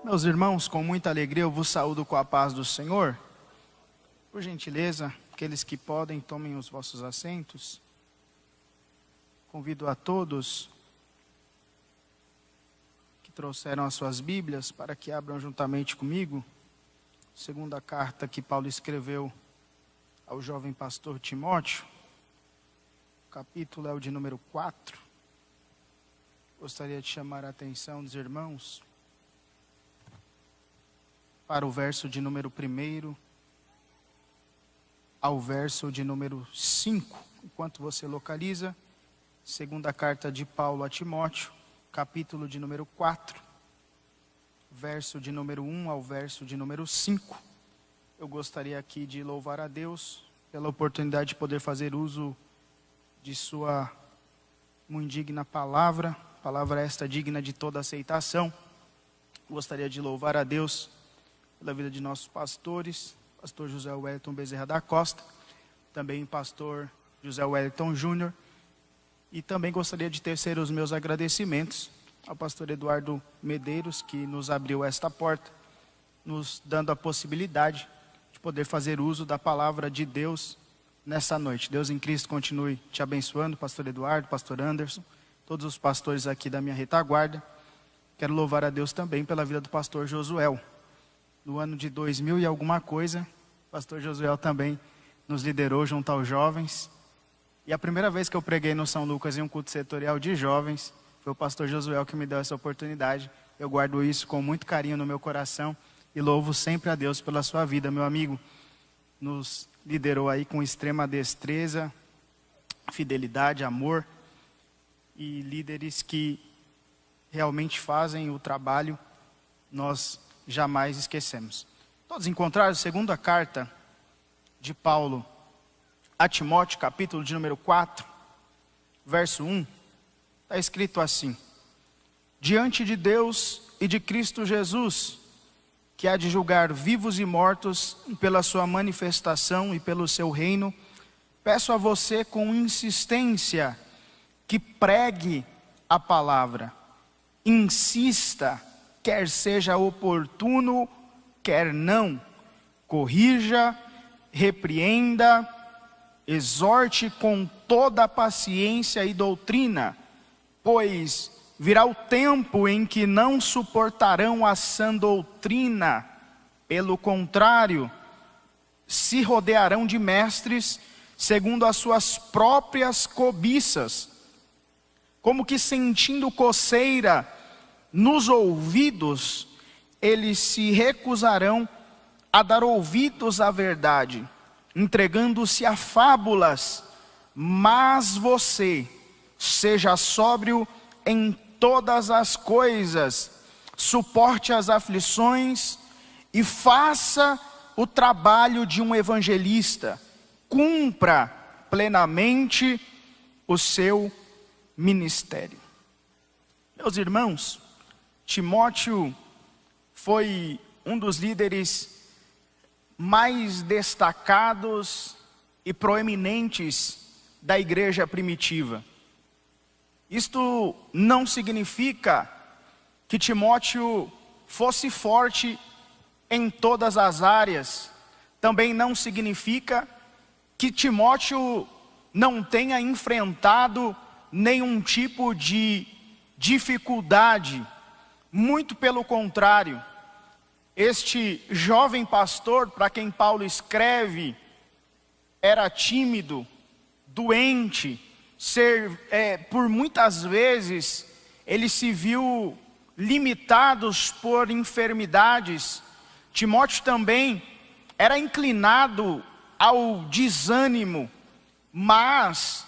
Meus irmãos, com muita alegria eu vos saúdo com a paz do Senhor. Por gentileza, aqueles que podem, tomem os vossos assentos. Convido a todos que trouxeram as suas Bíblias para que abram juntamente comigo. Segunda carta que Paulo escreveu ao jovem pastor Timóteo. O capítulo é o de número 4. Gostaria de chamar a atenção dos irmãos para o verso de número 1 ao verso de número 5. Enquanto você localiza, segunda carta de Paulo a Timóteo, capítulo de número 4, verso de número 1 ao verso de número 5. Eu gostaria aqui de louvar a Deus pela oportunidade de poder fazer uso de sua muito digna palavra esta digna de toda aceitação. Gostaria de louvar a Deus pela vida de nossos pastores, pastor José Wellington Bezerra da Costa, também pastor José Wellington Júnior, e também gostaria de tecer os meus agradecimentos ao pastor Eduardo Medeiros, que nos abriu esta porta, nos dando a possibilidade de poder fazer uso da palavra de Deus nessa noite. Deus em Cristo continue te abençoando, pastor Eduardo, pastor Anderson, todos os pastores aqui da minha retaguarda. Quero louvar a Deus também pela vida do pastor Josuel. No ano de 2000 e alguma coisa, o pastor Josuel também nos liderou junto aos jovens. E a primeira vez que eu preguei no São Lucas em um culto setorial de jovens, foi o pastor Josuel que me deu essa oportunidade. Eu guardo isso com muito carinho no meu coração e louvo sempre a Deus pela sua vida, meu amigo. Nos liderou aí com extrema destreza, fidelidade, amor, e líderes que realmente fazem o trabalho, nós jamais esquecemos. Todos encontraram segunda carta de Paulo a Timóteo, capítulo de número 4, verso 1, está escrito assim: diante de Deus e de Cristo Jesus, que há de julgar vivos e mortos pela sua manifestação e pelo seu reino, peço a você com insistência que pregue a palavra, insista, quer seja oportuno, quer não, corrija, repreenda, exorte com toda a paciência e doutrina, pois virá o tempo em que não suportarão a sã doutrina, pelo contrário, se rodearão de mestres segundo as suas próprias cobiças, como que sentindo coceira nos ouvidos, eles se recusarão a dar ouvidos à verdade, entregando-se a fábulas. Mas você seja sóbrio em todas as coisas, suporte as aflições e faça o trabalho de um evangelista, cumpra plenamente o seu ministério. Meus irmãos, Timóteo foi um dos líderes mais destacados e proeminentes da igreja primitiva. Isto não significa que Timóteo fosse forte em todas as áreas. Também não significa que Timóteo não tenha enfrentado nenhum tipo de dificuldade. Muito pelo contrário, este jovem pastor, para quem Paulo escreve, era tímido, doente, por muitas vezes ele se viu limitados por enfermidades. Timóteo também era inclinado ao desânimo, mas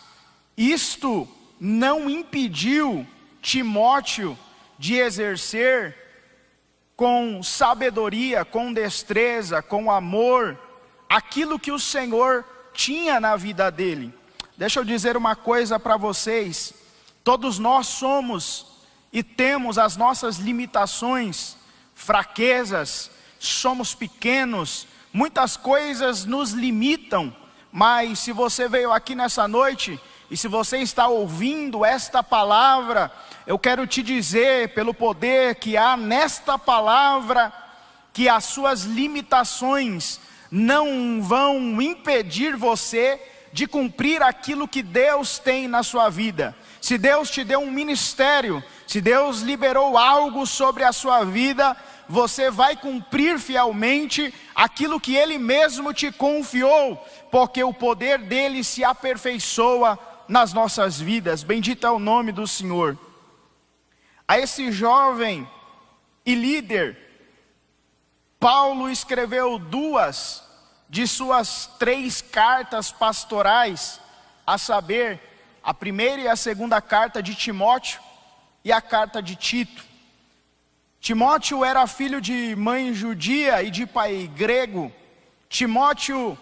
isto não impediu Timóteo de exercer com sabedoria, com destreza, com amor, aquilo que o Senhor tinha na vida dele. Deixa eu dizer uma coisa para vocês: todos nós somos e temos as nossas limitações, fraquezas, somos pequenos, muitas coisas nos limitam, mas se você veio aqui nessa noite E se você está ouvindo esta palavra, eu quero te dizer, pelo poder que há nesta palavra, que as suas limitações não vão impedir você de cumprir aquilo que Deus tem na sua vida. Se Deus te deu um ministério, se Deus liberou algo sobre a sua vida, você vai cumprir fielmente aquilo que Ele mesmo te confiou, porque o poder dele se aperfeiçoa nas nossas vidas. Bendito é o nome do Senhor. A esse jovem e líder, Paulo escreveu 2 de suas 3 cartas pastorais, a saber, a primeira e a segunda carta de Timóteo e a carta de Tito. Timóteo era filho de mãe judia e de pai grego. Timóteo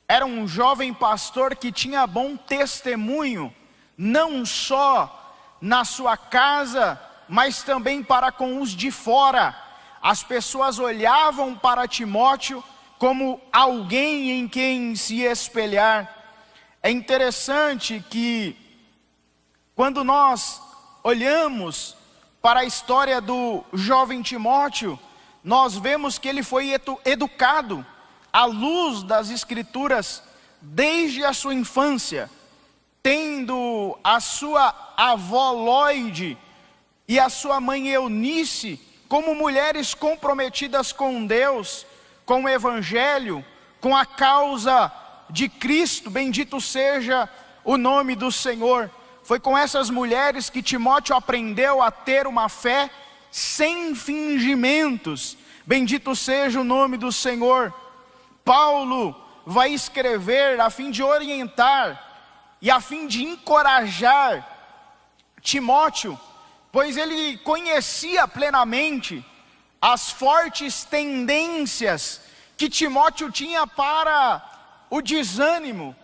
era um jovem pastor que tinha bom testemunho, não só na sua casa, mas também para com os de fora. As pessoas olhavam para Timóteo como alguém em quem se espelhar. É interessante que, quando nós olhamos para a história do jovem Timóteo, nós vemos que ele foi educado à luz das Escrituras desde a sua infância, tendo a sua avó Loide e a sua mãe Eunice como mulheres comprometidas com Deus, com o Evangelho, com a causa de Cristo. Bendito seja o nome do Senhor. Foi com essas mulheres que Timóteo aprendeu a ter uma fé sem fingimentos. Bendito seja o nome do Senhor. Paulo vai escrever a fim de orientar e a fim de encorajar Timóteo, pois ele conhecia plenamente as fortes tendências que Timóteo tinha para o desânimo.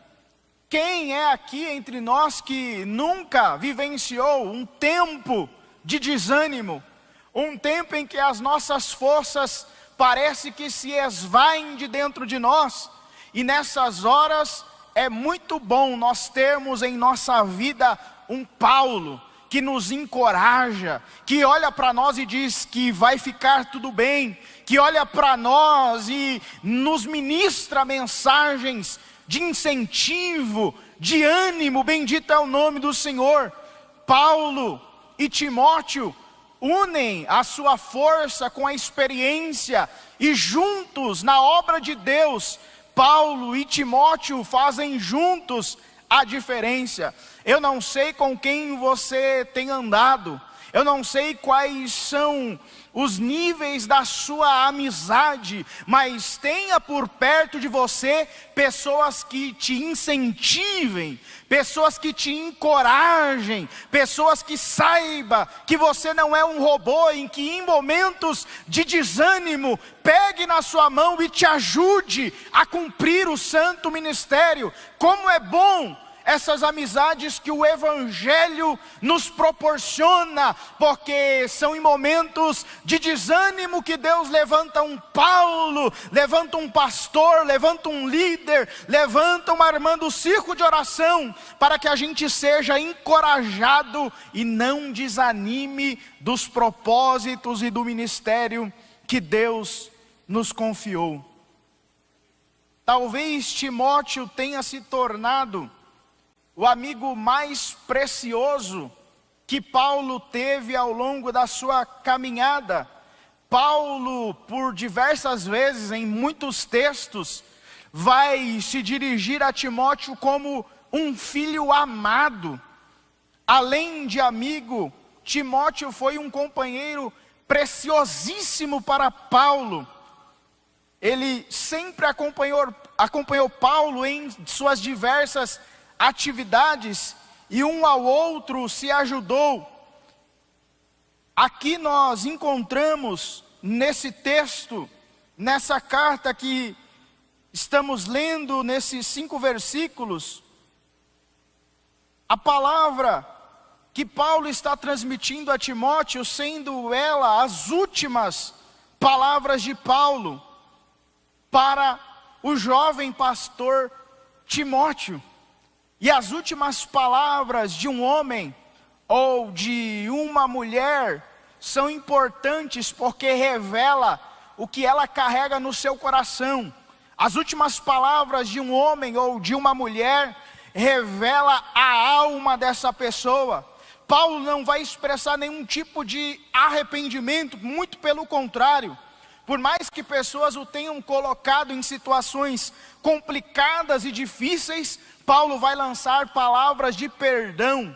Quem é aqui entre nós que nunca vivenciou um tempo de desânimo? Um tempo em que as nossas forças parece que se esvaem de dentro de nós. E nessas horas é muito bom nós termos em nossa vida um Paulo que nos encoraja, que olha para nós e diz que vai ficar tudo bem, que olha para nós e nos ministra mensagens de incentivo, de ânimo. Bendito é o nome do Senhor. Paulo e Timóteo unem a sua força com a experiência, e juntos na obra de Deus, Paulo e Timóteo fazem juntos a diferença. Eu não sei com quem você tem andado, eu não sei quais são os níveis da sua amizade, mas tenha por perto de você pessoas que te incentivem, pessoas que te encorajem, pessoas que saibam que você não é um robô, em que em momentos de desânimo, pegue na sua mão e te ajude a cumprir o santo ministério. Como é bom essas amizades que o Evangelho nos proporciona, porque são em momentos de desânimo que Deus levanta um Paulo, levanta um pastor, levanta um líder, levanta uma irmã do círculo de oração, para que a gente seja encorajado e não desanime dos propósitos e do ministério que Deus nos confiou. Talvez Timóteo tenha se tornado o amigo mais precioso que Paulo teve ao longo da sua caminhada. Paulo, por diversas vezes, em muitos textos, vai se dirigir a Timóteo como um filho amado. Além de amigo, Timóteo foi um companheiro preciosíssimo para Paulo. Ele sempre acompanhou Paulo em suas diversas atividades, e um ao outro se ajudou. Aqui nós encontramos nesse texto, nessa carta que estamos lendo, nesses 5 versículos, a palavra que Paulo está transmitindo a Timóteo, sendo ela as últimas palavras de Paulo para o jovem pastor Timóteo. E as últimas palavras de um homem ou de uma mulher são importantes porque revela o que ela carrega no seu coração. As últimas palavras de um homem ou de uma mulher revela a alma dessa pessoa. Paulo não vai expressar nenhum tipo de arrependimento, muito pelo contrário. Por mais que pessoas o tenham colocado em situações complicadas e difíceis, Paulo vai lançar palavras de perdão,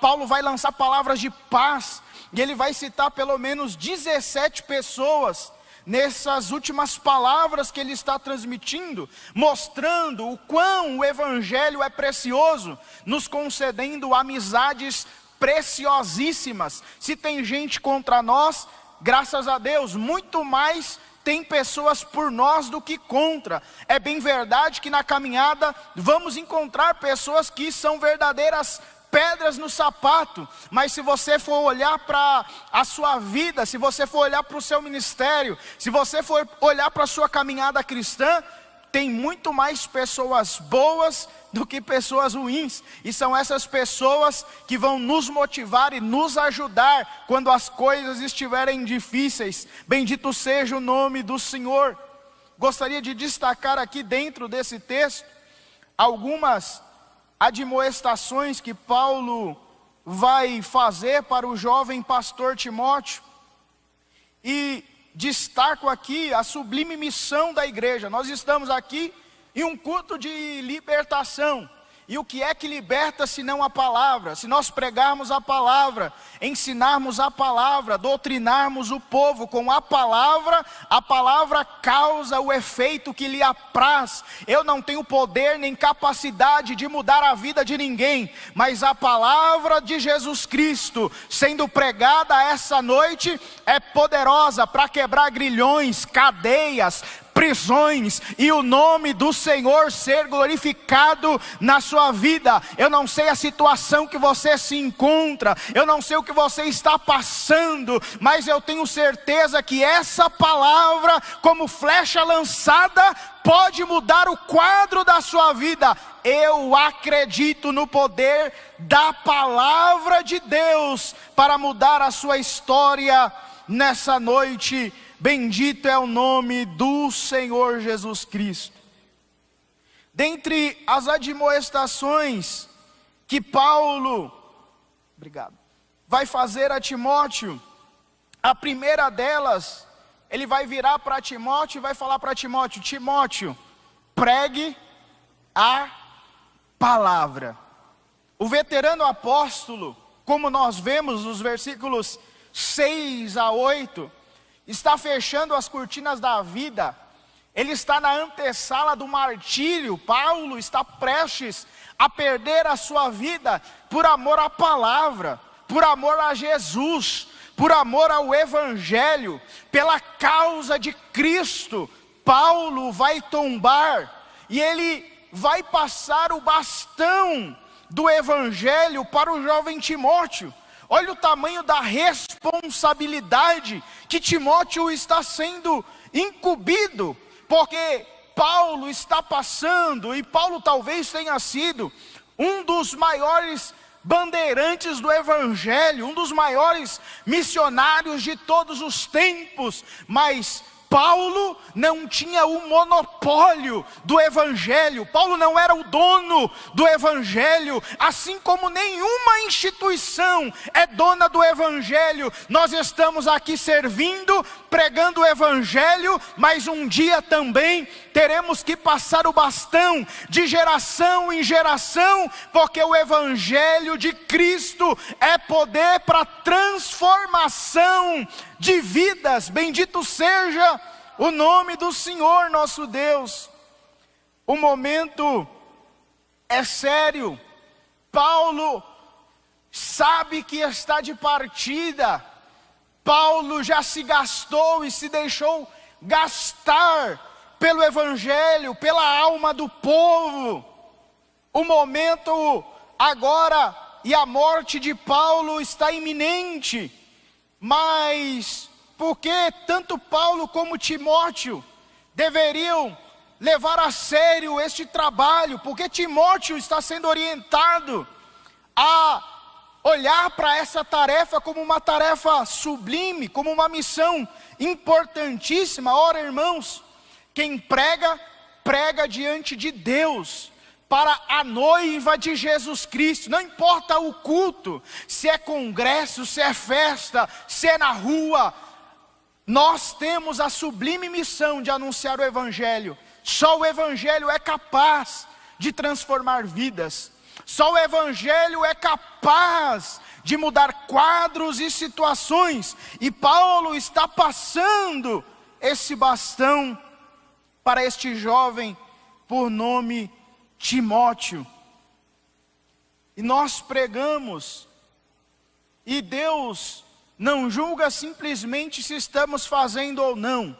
Paulo vai lançar palavras de paz, e ele vai citar pelo menos 17 pessoas nessas últimas palavras que ele está transmitindo, mostrando o quão o evangelho é precioso, nos concedendo amizades preciosíssimas. Se tem gente contra nós, graças a Deus, muito mais tem pessoas por nós do que contra. É bem verdade que na caminhada vamos encontrar pessoas que são verdadeiras pedras no sapato, mas se você for olhar para a sua vida, se você for olhar para o seu ministério, se você for olhar para a sua caminhada cristã, tem muito mais pessoas boas do que pessoas ruins, e são essas pessoas que vão nos motivar e nos ajudar quando as coisas estiverem difíceis. Bendito seja o nome do Senhor. Gostaria de destacar aqui dentro desse texto algumas admoestações que Paulo vai fazer para o jovem pastor Timóteo, e destaco aqui a sublime missão da igreja. Nós estamos aqui em um culto de libertação, e o que é que liberta se não a palavra? Se nós pregarmos a palavra, ensinarmos a palavra, doutrinarmos o povo com a palavra causa o efeito que lhe apraz. Eu não tenho poder nem capacidade de mudar a vida de ninguém, mas a palavra de Jesus Cristo, sendo pregada essa noite, é poderosa para quebrar grilhões, cadeias, prisões, e o nome do Senhor ser glorificado na sua vida. Eu não sei a situação que você se encontra, eu não sei o que você está passando, mas eu tenho certeza que essa palavra, como flecha lançada, pode mudar o quadro da sua vida. Eu acredito no poder da palavra de Deus para mudar a sua história nessa noite. Bendito é o nome do Senhor Jesus Cristo. Dentre as admoestações que Paulo, vai fazer a Timóteo, a primeira delas, ele vai virar para Timóteo e vai falar para Timóteo: Timóteo, pregue a palavra. O veterano apóstolo, como nós vemos nos versículos 6 a 8, está fechando as cortinas da vida. Ele está na antessala do martírio. Paulo está prestes a perder a sua vida por amor à palavra, por amor a Jesus, por amor ao evangelho. Pela causa de Cristo, Paulo vai tombar, e ele vai passar o bastão do evangelho para o jovem Timóteo. Olha o tamanho da responsabilidade que Timóteo está sendo incumbido, porque Paulo está passando, e Paulo talvez tenha sido um dos maiores bandeirantes do evangelho, um dos maiores missionários de todos os tempos, mas Paulo não tinha o monopólio do evangelho. Paulo não era o dono do evangelho, assim como nenhuma instituição é dona do evangelho. Nós estamos aqui servindo, pregando o evangelho, mas um dia também teremos que passar o bastão de geração em geração, porque o evangelho de Cristo é poder para transformação de vidas. Bendito seja o nome do Senhor nosso Deus. O momento é sério. Paulo sabe que está de partida. Paulo já se gastou e se deixou gastar pelo evangelho, pela alma do povo. O momento agora e a morte de Paulo está iminente. Mas por que tanto Paulo como Timóteo deveriam levar a sério este trabalho, porque Timóteo está sendo orientado a olhar para essa tarefa como uma tarefa sublime, como uma missão importantíssima. Ora, irmãos, quem prega, prega diante de Deus, para a noiva de Jesus Cristo. Não importa o culto, se é congresso, se é festa, se é na rua, nós temos a sublime missão de anunciar o Evangelho. Só o Evangelho é capaz de transformar vidas. Só o Evangelho é capaz de mudar quadros e situações. E Paulo está passando esse bastão para este jovem por nome Timóteo. E nós pregamos, e Deus não julga simplesmente se estamos fazendo ou não,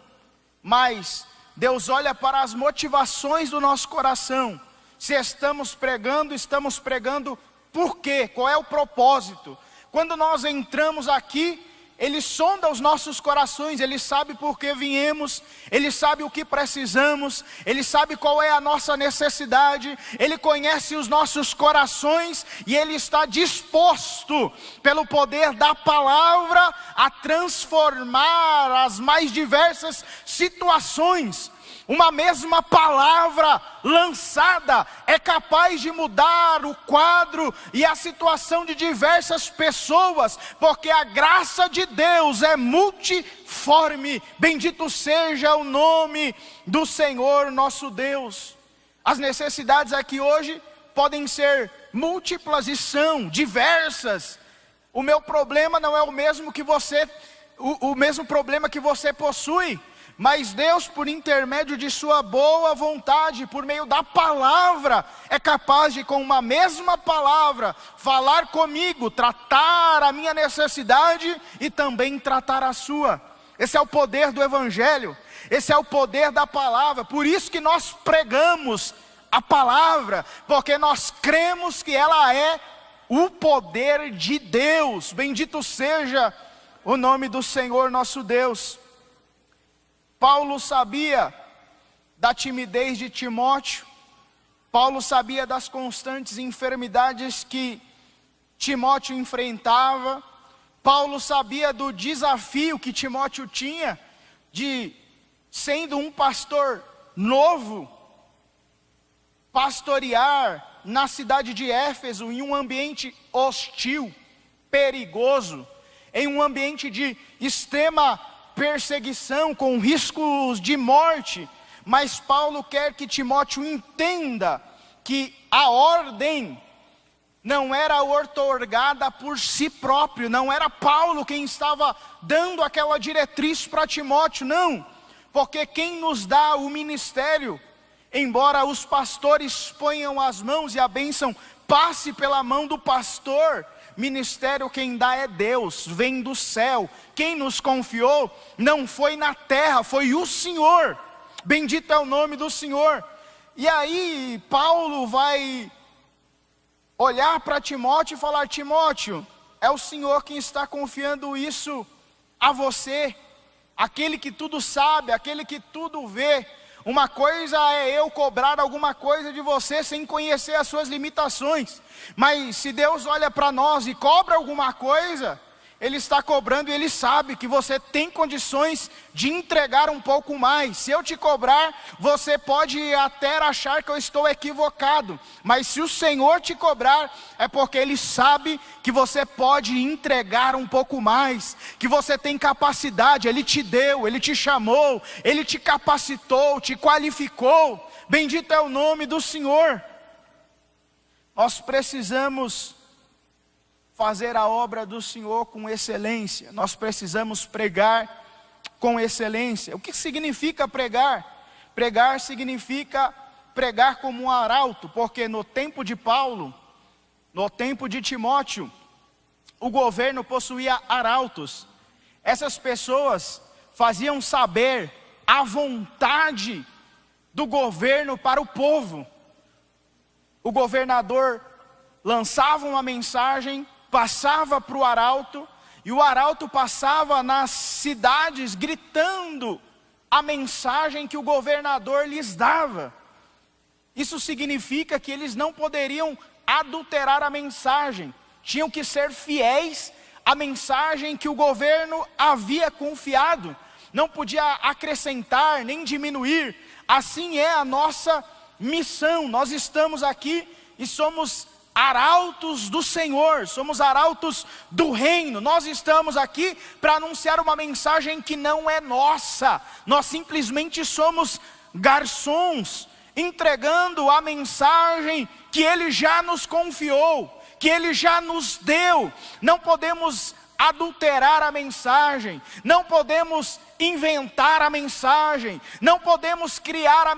mas Deus olha para as motivações do nosso coração. Se estamos pregando por quê? Qual é o propósito? Quando nós entramos aqui, Ele sonda os nossos corações, Ele sabe por que viemos, Ele sabe o que precisamos, Ele sabe qual é a nossa necessidade, Ele conhece os nossos corações e Ele está disposto, pelo poder da palavra, a transformar as mais diversas situações. Uma mesma palavra lançada é capaz de mudar o quadro e a situação de diversas pessoas, porque a graça de Deus é multiforme. Bendito seja o nome do Senhor nosso Deus. As necessidades aqui hoje podem ser múltiplas e são diversas. O meu problema não é o mesmo que você, o mesmo problema que você possui. Mas Deus, por intermédio de sua boa vontade, por meio da palavra, é capaz de, com uma mesma palavra, falar comigo, tratar a minha necessidade e também tratar a sua. Esse é o poder do Evangelho, esse é o poder da palavra. Por isso que nós pregamos a palavra, porque nós cremos que ela é o poder de Deus. Bendito seja o nome do Senhor nosso Deus. Paulo sabia da timidez de Timóteo. Paulo sabia das constantes enfermidades que Timóteo enfrentava. Paulo sabia do desafio que Timóteo tinha de, sendo um pastor novo, pastorear na cidade de Éfeso, em um ambiente hostil, perigoso, em um ambiente de extrema perseguição, com riscos de morte. Mas Paulo quer que Timóteo entenda que a ordem não era outorgada por si próprio, não era Paulo quem estava dando aquela diretriz para Timóteo, não, porque quem nos dá o ministério, embora os pastores ponham as mãos e a bênção passe pela mão do pastor, ministério quem dá é Deus, vem do céu. Quem nos confiou não foi na terra, foi o Senhor. Bendito é o nome do Senhor. E aí Paulo vai olhar para Timóteo e falar: Timóteo, é o Senhor quem está confiando isso a você, aquele que tudo sabe, aquele que tudo vê. Uma coisa é eu cobrar alguma coisa de você sem conhecer as suas limitações, mas se Deus olha para nós e cobra alguma coisa, Ele está cobrando e Ele sabe que você tem condições de entregar um pouco mais. Se eu te cobrar, você pode até achar que eu estou equivocado, mas se o Senhor te cobrar, é porque Ele sabe que você pode entregar um pouco mais, que você tem capacidade. Ele te deu, Ele te chamou, Ele te capacitou, te qualificou. Bendito é o nome do Senhor. Nós precisamos fazer a obra do Senhor com excelência. Nós precisamos pregar com excelência. O que significa pregar? Pregar significa pregar como um arauto, porque no tempo de Paulo, no tempo de Timóteo, o governo possuía arautos. Essas pessoas faziam saber a vontade do governo para o povo. O governador lançava uma mensagem, passava para o arauto, e o arauto passava nas cidades gritando a mensagem que o governador lhes dava. Isso significa que eles não poderiam adulterar a mensagem, tinham que ser fiéis à mensagem que o governo havia confiado, não podia acrescentar nem diminuir. Assim é a nossa missão. Nós estamos aqui e somos arautos do Senhor, somos arautos do reino. Nós estamos aqui para anunciar uma mensagem que não é nossa, nós simplesmente somos garçons, entregando a mensagem que Ele já nos confiou, que Ele já nos deu. Não podemos adulterar a mensagem, não podemos inventar a mensagem, não podemos criar a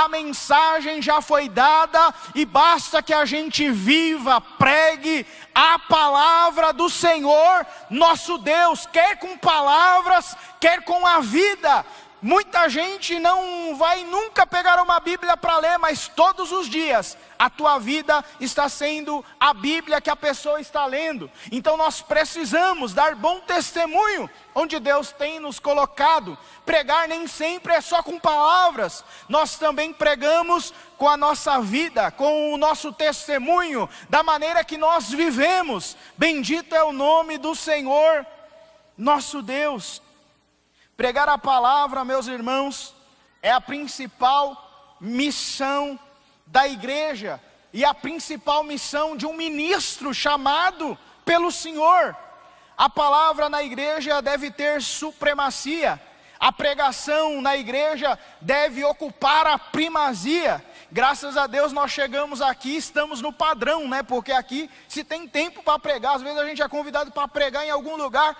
mensagem já foi dada e basta que a gente viva, pregue a palavra do Senhor, nosso Deus, quer com palavras, quer com a vida. Muita gente não vai nunca pegar uma Bíblia para ler, mas todos os dias a tua vida está sendo a Bíblia que a pessoa está lendo. Então nós precisamos dar bom testemunho onde Deus tem nos colocado. Pregar nem sempre é só com palavras, nós também pregamos com a nossa vida, com o nosso testemunho, da maneira que nós vivemos. Bendito é o nome do Senhor, nosso Deus. Pregar a palavra, meus irmãos, é a principal missão da igreja e a principal missão de um ministro chamado pelo Senhor. A palavra na igreja deve ter supremacia, a pregação na igreja deve ocupar a primazia. Graças a Deus nós chegamos aqui, estamos no padrão, né? Porque aqui se tem tempo para pregar. Às vezes a gente é convidado para pregar em algum lugar,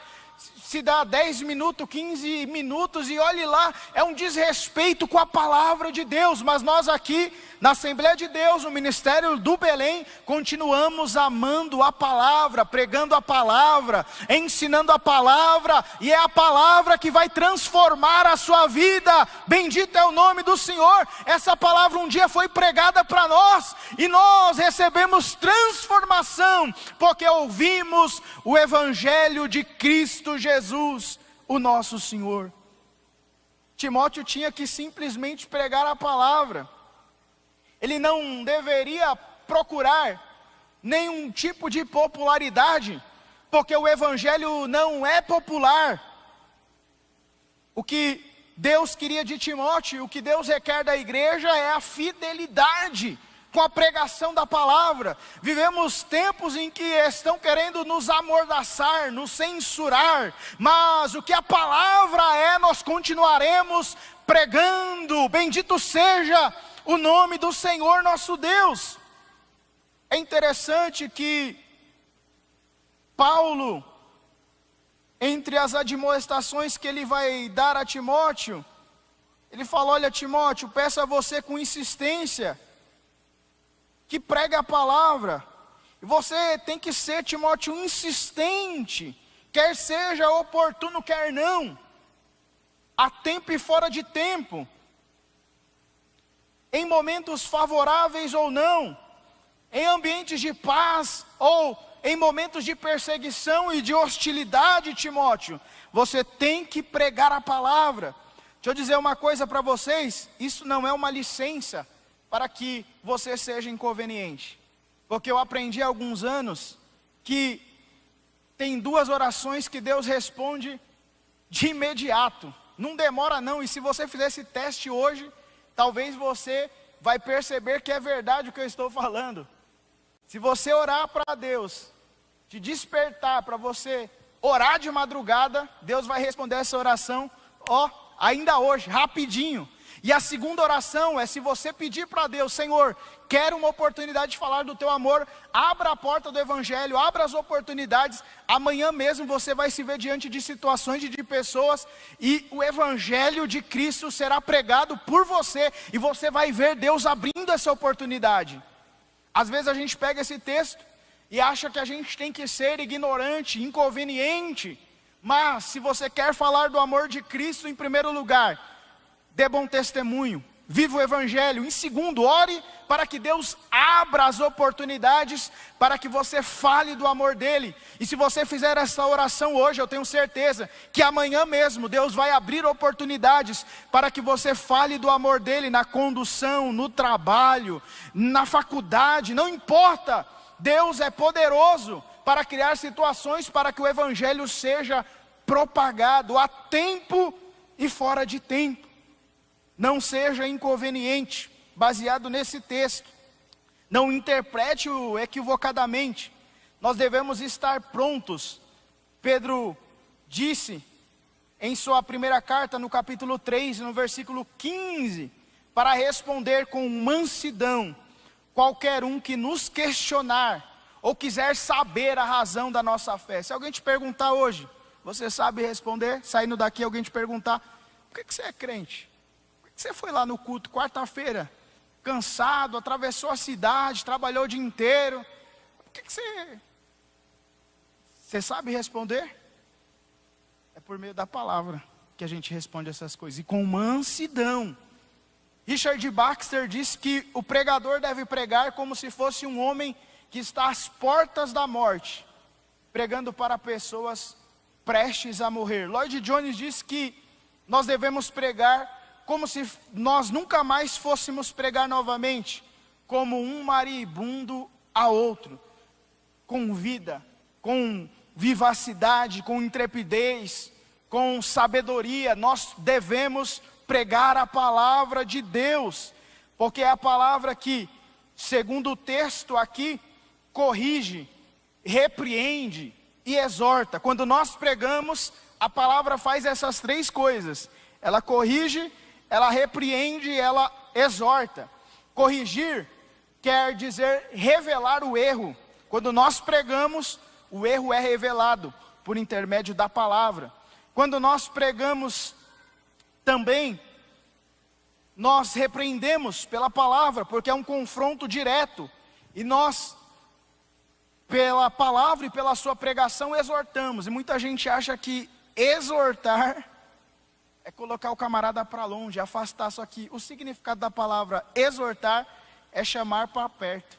se dá 10 minutos, 15 minutos e olhe lá, é um desrespeito com a palavra de Deus. Mas nós aqui na Assembleia de Deus, no Ministério do Belém, continuamos amando a palavra, pregando a palavra, ensinando a palavra, e é a palavra que vai transformar a sua vida. Bendito é o nome do Senhor. Essa palavra um dia foi pregada para nós e nós recebemos transformação, porque ouvimos o Evangelho de Cristo Jesus, o nosso Senhor. Timóteo tinha que simplesmente pregar a palavra. Ele não deveria procurar nenhum tipo de popularidade, porque o Evangelho não é popular. O que Deus queria de Timóteo, o que Deus requer da igreja é a fidelidade com a pregação da palavra. Vivemos tempos em que estão querendo nos amordaçar, nos censurar, mas o que a palavra é, nós continuaremos pregando. Bendito seja o nome do Senhor nosso Deus. É interessante que Paulo, entre as admoestações que ele vai dar a Timóteo, ele fala: olha, Timóteo, peço a você com insistência que pregue a palavra. E você tem que ser, Timóteo, insistente, quer seja oportuno, quer não, a tempo e fora de tempo, em momentos favoráveis ou não, em ambientes de paz ou em momentos de perseguição e de hostilidade, Timóteo, você tem que pregar a palavra. Deixa eu dizer uma coisa para vocês, isso não é uma licença para que você seja inconveniente, porque eu aprendi há alguns anos que tem 2 orações que Deus responde de imediato, não demora não. E se você fizer esse teste hoje, talvez você vai perceber que é verdade o que eu estou falando. Se você orar para Deus, te despertar para você orar de madrugada, Deus vai responder essa oração, ainda hoje, rapidinho. E a segunda oração é se você pedir para Deus: Senhor, quero uma oportunidade de falar do teu amor, abra a porta do Evangelho, abra as oportunidades. Amanhã mesmo você vai se ver diante de situações e de pessoas, e o Evangelho de Cristo será pregado por você, e você vai ver Deus abrindo essa oportunidade. Às vezes a gente pega esse texto e acha que a gente tem que ser ignorante, inconveniente, mas se você quer falar do amor de Cristo, em primeiro lugar, dê bom testemunho, viva o Evangelho. Em segundo, ore para que Deus abra as oportunidades para que você fale do amor dele. E se você fizer essa oração hoje, eu tenho certeza que amanhã mesmo Deus vai abrir oportunidades para que você fale do amor dele na condução, no trabalho, na faculdade, não importa. Deus é poderoso para criar situações para que o evangelho seja propagado a tempo e fora de tempo. Não seja inconveniente, baseado nesse texto. Não interprete-o equivocadamente. Nós devemos estar prontos. Pedro disse em sua primeira carta, no capítulo 3, no versículo 15, para responder com mansidão qualquer um que nos questionar ou quiser saber a razão da nossa fé. Se alguém te perguntar hoje, você sabe responder? Saindo daqui, alguém te perguntar: por que você é crente? Por que você foi lá no culto quarta-feira, cansado, atravessou a cidade, trabalhou o dia inteiro? Por que você sabe responder? É por meio da palavra que a gente responde essas coisas, e com mansidão. Richard Baxter diz que o pregador deve pregar como se fosse um homem que está às portas da morte, pregando para pessoas prestes a morrer. Lloyd Jones diz que nós devemos pregar como se nós nunca mais fôssemos pregar novamente, como um maribundo a outro, com vida, com vivacidade, com intrepidez, com sabedoria. Nós devemos pregar a palavra de Deus, porque é a palavra que, segundo o texto aqui, corrige, repreende e exorta. Quando nós pregamos, a palavra faz essas três coisas: ela corrige, ela repreende e ela exorta. Corrigir quer dizer revelar o erro. Quando nós pregamos, o erro é revelado por intermédio da palavra. Quando nós pregamos também, nós repreendemos pela palavra, porque é um confronto direto. E nós, pela palavra e pela sua pregação, exortamos. E muita gente acha que exortar é colocar o camarada para longe, afastar. Só que o significado da palavra exortar é chamar para perto,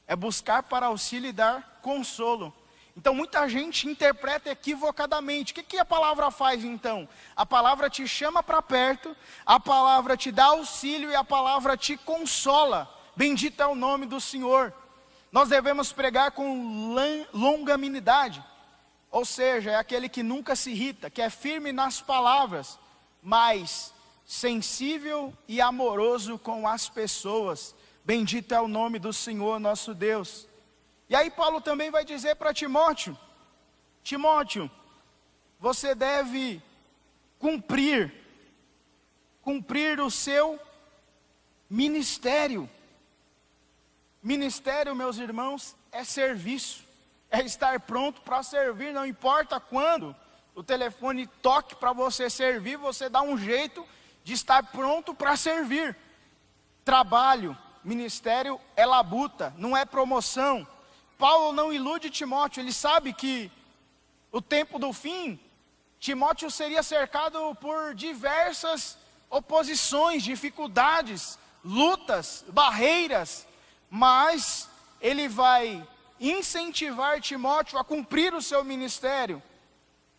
é buscar para auxílio e dar consolo. Então muita gente interpreta equivocadamente. O que a palavra faz então? A palavra te chama para perto, a palavra te dá auxílio e a palavra te consola. Bendito é o nome do Senhor. Nós devemos pregar com longanimidade, ou seja, é aquele que nunca se irrita, que é firme nas palavras, mas sensível e amoroso com as pessoas. Bendito é o nome do Senhor nosso Deus. E aí Paulo também vai dizer para Timóteo: Timóteo, você deve cumprir o seu ministério. Ministério, meus irmãos, é serviço, é estar pronto para servir. Não importa quando o telefone toque para você servir, você dá um jeito de estar pronto para servir. Trabalho, ministério é labuta, não é promoção. Paulo não ilude Timóteo, ele sabe que o tempo do fim, Timóteo seria cercado por diversas oposições, dificuldades, lutas, barreiras, mas ele vai incentivar Timóteo a cumprir o seu ministério.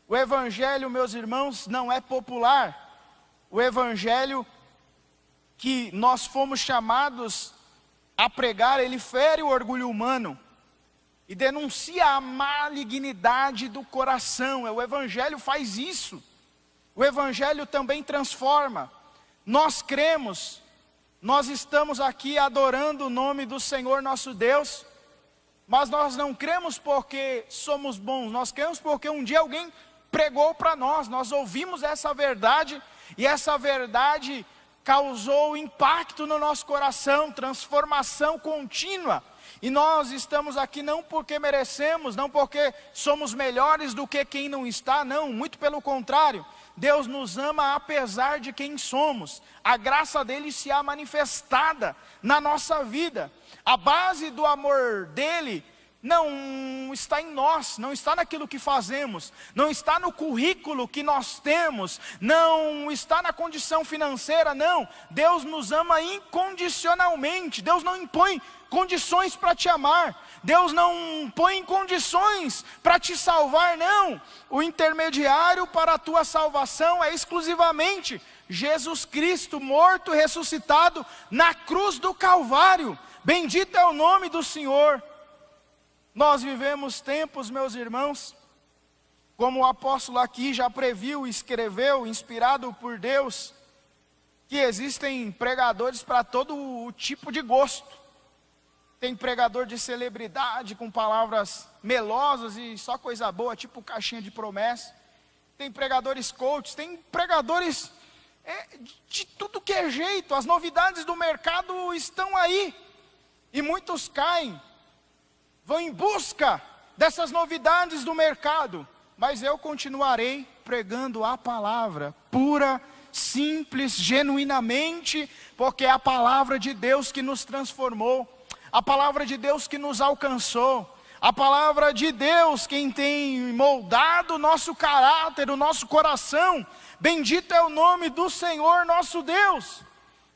O evangelho, meus irmãos, não é popular. O evangelho que nós fomos chamados a pregar, ele fere o orgulho humano e denuncia a malignidade do coração. O evangelho faz isso. O evangelho também transforma. Nós cremos, nós estamos aqui adorando o nome do Senhor nosso Deus, mas nós não cremos porque somos bons, nós cremos porque um dia alguém pregou para nós, nós ouvimos essa verdade, e essa verdade causou impacto no nosso coração, transformação contínua. E nós estamos aqui não porque merecemos, não porque somos melhores do que quem não está, não, muito pelo contrário. Deus nos ama apesar de quem somos. A graça dele se há manifestada na nossa vida. A base do amor dele não está em nós, não está naquilo que fazemos, não está no currículo que nós temos, não está na condição financeira, não. Deus nos ama incondicionalmente. Deus não impõe condições para te amar, Deus não põe condições para te salvar, não. O intermediário para a tua salvação é exclusivamente Jesus Cristo, morto e ressuscitado na cruz do Calvário. Bendito é o nome do Senhor. Nós vivemos tempos, meus irmãos, como o apóstolo aqui já previu e escreveu, inspirado por Deus, que existem pregadores para todo o tipo de gosto. Tem pregador de celebridade com palavras melosas e só coisa boa, tipo caixinha de promessa. Tem pregadores coaches, tem pregadores de tudo que é jeito. As novidades do mercado estão aí. E muitos caem, vão em busca dessas novidades do mercado. Mas eu continuarei pregando a palavra pura, simples, genuinamente, porque é a palavra de Deus que nos transformou, a palavra de Deus que nos alcançou, a palavra de Deus quem tem moldado o nosso caráter, o nosso coração. Bendito é o nome do Senhor nosso Deus.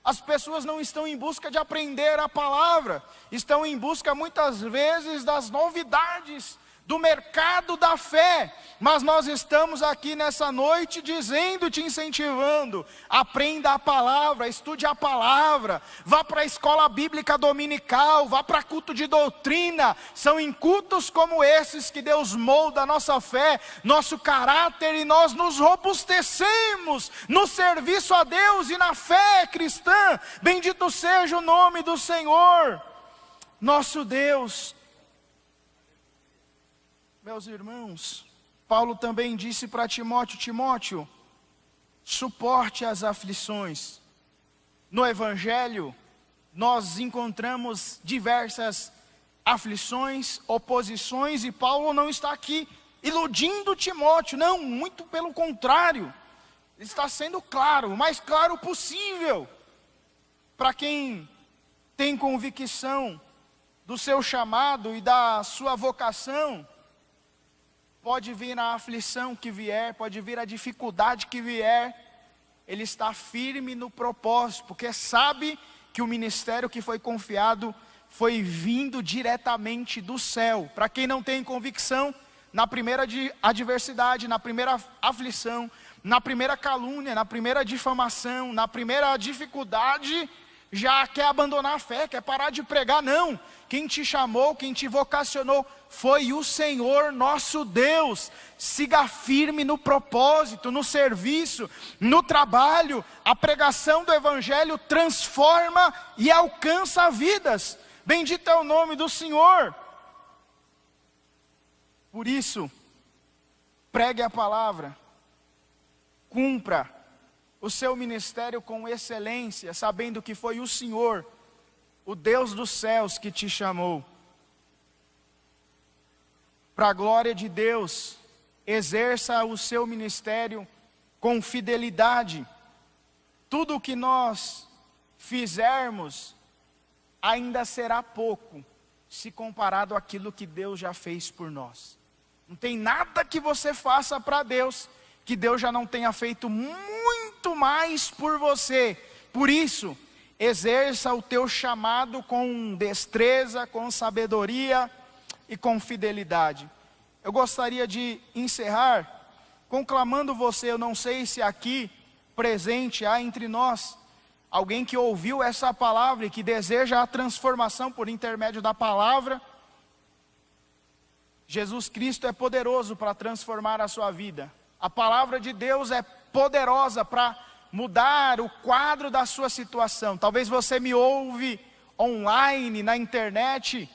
As pessoas não estão em busca de aprender a palavra, estão em busca muitas vezes das novidades do mercado da fé. Mas nós estamos aqui nessa noite dizendo, te incentivando: aprenda a palavra, estude a palavra, vá para a escola bíblica dominical, vá para culto de doutrina. São em cultos como esses que Deus molda a nossa fé, nosso caráter, e nós nos robustecemos no serviço a Deus e na fé cristã. Bendito seja o nome do Senhor nosso Deus. Meus irmãos, Paulo também disse para Timóteo: Timóteo, suporte as aflições. No Evangelho, nós encontramos diversas aflições, oposições, e Paulo não está aqui iludindo Timóteo, não, muito pelo contrário. Ele está sendo claro, o mais claro possível, para quem tem convicção do seu chamado e da sua vocação. Pode vir a aflição que vier, pode vir a dificuldade que vier, ele está firme no propósito, porque sabe que o ministério que foi confiado foi vindo diretamente do céu. Para quem não tem convicção, na primeira adversidade, na primeira aflição, na primeira calúnia, na primeira difamação, na primeira dificuldade, já quer abandonar a fé, quer parar de pregar. Não, quem te chamou, quem te vocacionou foi o Senhor nosso Deus. Siga firme no propósito, no serviço, no trabalho. A pregação do Evangelho transforma e alcança vidas. Bendito é o nome do Senhor. Por isso, pregue a palavra, cumpra o seu ministério com excelência, sabendo que foi o Senhor, o Deus dos céus, que te chamou. Para a glória de Deus, exerça o seu ministério com fidelidade. Tudo o que nós fizermos ainda será pouco, se comparado àquilo que Deus já fez por nós. Não tem nada que você faça para Deus, que Deus já não tenha feito muito mais por você. Por isso, exerça o teu chamado com destreza, com sabedoria e com fidelidade. Eu gostaria de encerrar conclamando você. Eu não sei se aqui presente há entre nós alguém que ouviu essa palavra e que deseja a transformação por intermédio da palavra. Jesus Cristo é poderoso para transformar a sua vida. A palavra de Deus é poderosa para mudar o quadro da sua situação. Talvez você me ouve online, na internet.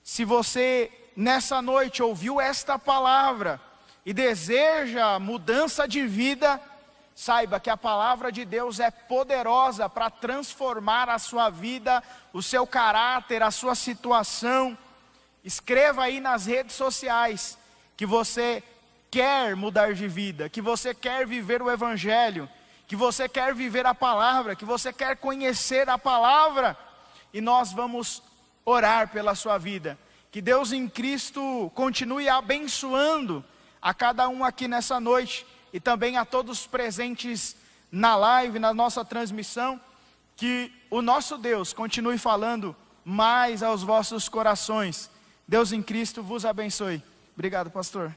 Se você nessa noite ouviu esta palavra e deseja mudança de vida, saiba que a palavra de Deus é poderosa para transformar a sua vida, o seu caráter, a sua situação. Escreva aí nas redes sociais que você quer mudar de vida, que você quer viver o Evangelho, que você quer viver a palavra, que você quer conhecer a palavra, e nós vamos orar pela sua vida. Que Deus em Cristo continue abençoando a cada um aqui nessa noite e também a todos presentes na live, na nossa transmissão. Que o nosso Deus continue falando mais aos vossos corações. Deus em Cristo vos abençoe. Obrigado, pastor.